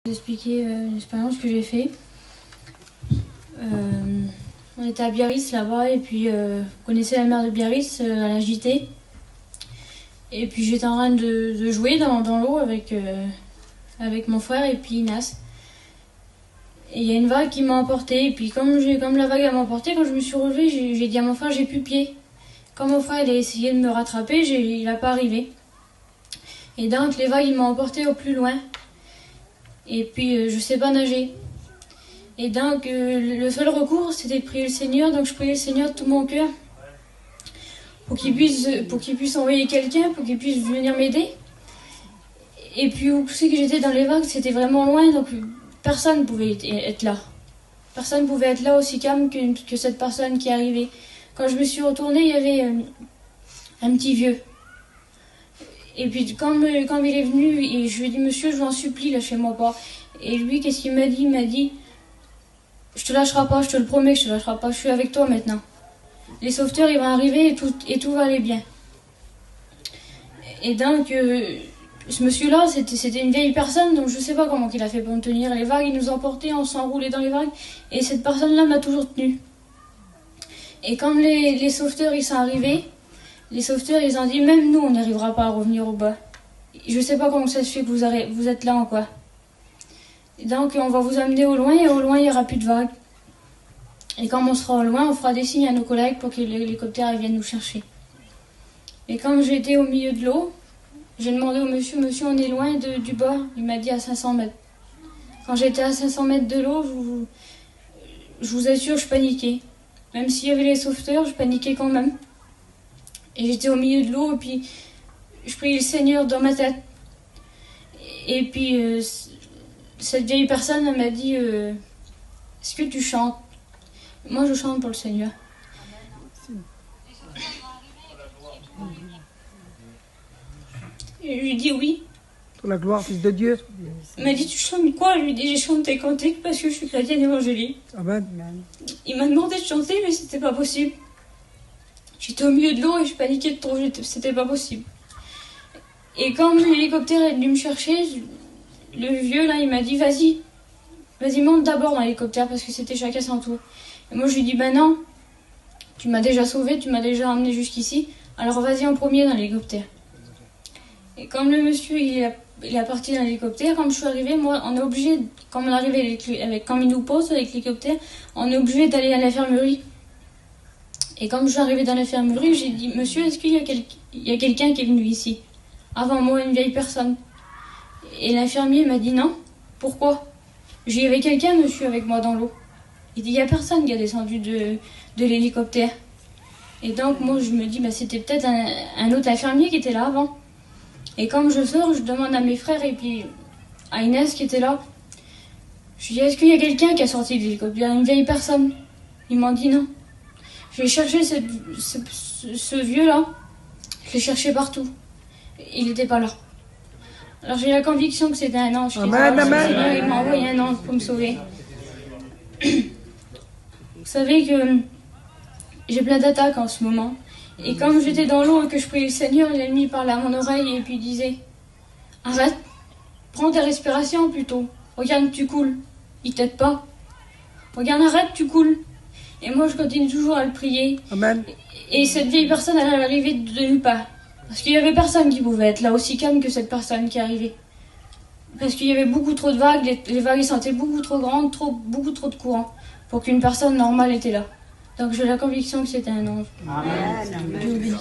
Vous expliquer une expérience que j'ai fait. On était à Biarritz là-bas et puis vous connaissez la mer de Biarritz à la JT. Et puis j'étais en train de jouer dans l'eau avec mon frère et puis Inas. Et il y a une vague qui m'a emporté. Et puis comme la vague m'a emporté, quand je me suis relevée, j'ai dit à mon frère j'ai plus pied. Quand mon frère il a essayé de me rattraper, il n'a pas arrivé. Et donc les vagues m'ont emporté au plus loin. Et puis je sais pas nager. Et donc le seul recours c'était de prier le Seigneur. Donc je priais le Seigneur de tout mon cœur pour qu'il puisse envoyer quelqu'un, pour qu'il puisse venir m'aider. Et puis où c'est que j'étais dans les vagues, c'était vraiment loin, donc personne ne pouvait être là. Personne ne pouvait être là aussi calme que cette personne qui est arrivée. Quand je me suis retournée, il y avait un petit vieux. Et puis quand il est venu, et je lui ai dit, monsieur, je vous en supplie, lâchez-moi pas. Et lui, qu'est-ce qu'il m'a dit? Il m'a dit, je te lâcherai pas, je te le promets, je te lâcherai pas, je suis avec toi maintenant. Les sauveteurs, ils vont arriver et tout va aller bien. Et donc, ce monsieur-là, c'était une vieille personne, donc je sais pas comment il a fait pour me tenir. Les vagues, ils nous emportaient, on s'enroulait dans les vagues, et cette personne-là m'a toujours tenu. Et quand les sauveteurs, ils sont arrivés, les sauveteurs, ils ont dit, même nous, on n'arrivera pas à revenir au bas. Je sais pas comment ça se fait que vous êtes là en quoi. Et donc, on va vous amener au loin, et au loin, il n'y aura plus de vagues. Et quand on sera au loin, on fera des signes à nos collègues pour que l'hélicoptère vienne nous chercher. Et quand j'étais au milieu de l'eau, j'ai demandé au monsieur, on est loin du bord. Il m'a dit à 500 mètres. Quand j'étais à 500 mètres de l'eau, je vous assure, je paniquais. Même s'il y avait les sauveteurs, je paniquais quand même. Et j'étais au milieu de l'eau, et puis je priais le Seigneur dans ma tête. Et puis cette vieille personne m'a dit, est-ce que tu chantes? Moi, je chante pour le Seigneur. Et je lui dis oui. Pour la gloire, Fils de Dieu. Il m'a dit, tu chantes quoi? Je lui ai dit, j'ai chanté cantiques parce que je suis chrétienne évangélique. Amen. Il m'a demandé de chanter, mais c'était pas possible. J'étais au milieu de l'eau et je paniquais de trop, c'était pas possible. Et quand l'hélicoptère est venu me chercher, le vieux là, il m'a dit, vas-y, monte d'abord dans l'hélicoptère parce que c'était chacun son tour. Et moi je lui dis, ben non, tu m'as déjà sauvé, tu m'as déjà emmené jusqu'ici, alors vas-y en premier dans l'hélicoptère. Et comme le monsieur il est parti dans l'hélicoptère, quand je suis arrivée, moi on est obligé, quand il nous pose avec l'hélicoptère, on est obligé d'aller à l'infirmerie. Et comme je suis arrivée dans l'infirmerie, j'ai dit, monsieur, est-ce qu'il y a quelqu'un qui est venu ici? Avant moi, une vieille personne. Et l'infirmier m'a dit non. Pourquoi? J'y avais quelqu'un, monsieur, avec moi dans l'eau. Il dit, il n'y a personne qui a descendu de l'hélicoptère. Et donc, moi, je me dis, bah, c'était peut-être un autre infirmier qui était là avant. Et comme je sors, je demande à mes frères et puis à Inès qui était là. Je lui dis, est-ce qu'il y a quelqu'un qui a sorti de l'hélicoptère? Une vieille personne. Ils m'ont dit non. J'ai cherché ce vieux-là. Je l'ai cherché partout. Il n'était pas là. Alors j'ai la conviction que c'était un ange. Amen, amen. Il m'a envoyé un ange pour me sauver. Vous savez que j'ai plein d'attaques en ce moment. Et comme j'étais dans l'eau et que je priais le Seigneur, l'ennemi parlait à mon oreille et puis disait, arrête, prends ta respiration plutôt. Regarde, tu coules. Il t'aide pas. Regarde, arrête, tu coules. Et moi, je continue toujours à le prier. Amen. Et cette vieille personne, elle est arrivée de nulle part. Parce qu'il y avait personne qui pouvait être là aussi calme que cette personne qui est arrivée. Parce qu'il y avait beaucoup trop de vagues, les vagues sentaient beaucoup trop grandes, beaucoup trop de courant pour qu'une personne normale était là. Donc j'ai la conviction que c'était un ange. Amen. Dieu bénisse.